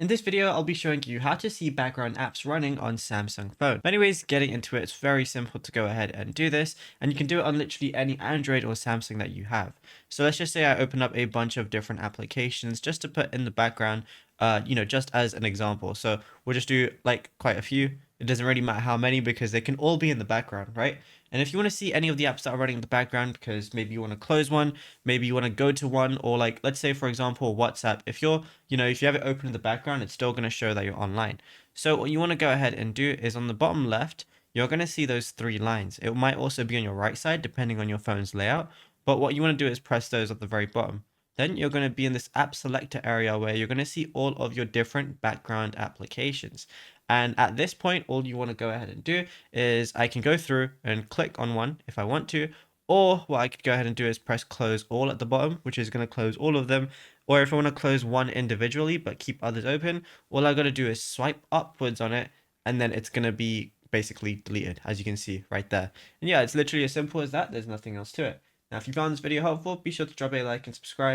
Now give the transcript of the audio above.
In this video, I'll be showing you how to see background apps running on Samsung phone. But anyways, getting into it, it's very simple to go ahead and do this, and you can do it on literally any Android or Samsung that you have. So let's just say I open up a bunch of different applications just to put in the background, just as an example. So we'll just do like quite a few. It doesn't really matter how many because they can all be in the background, right? And if you want to see any of the apps that are running in the background, because maybe you want to close one, maybe you want to go to one, or like, let's say, for example, WhatsApp, if you have it open in the background, it's still going to show that you're online. So what you want to go ahead and do is on the bottom left, you're going to see those three lines. It might also be on your right side, depending on your phone's layout. But what you want to do is press those at the very bottom. Then you're going to be in this app selector area where you're going to see all of your different background applications. And at this point, all you want to go ahead and do is I can go through and click on one if I want to, or what I could go ahead and do is press close all at the bottom, which is going to close all of them. Or if I want to close one individually but keep others open, all I got to do is swipe upwards on it, and then it's going to be basically deleted, as you can see right there. And yeah, it's literally as simple as that. There's nothing else to it. Now, if you found this video helpful, be sure to drop a like and subscribe.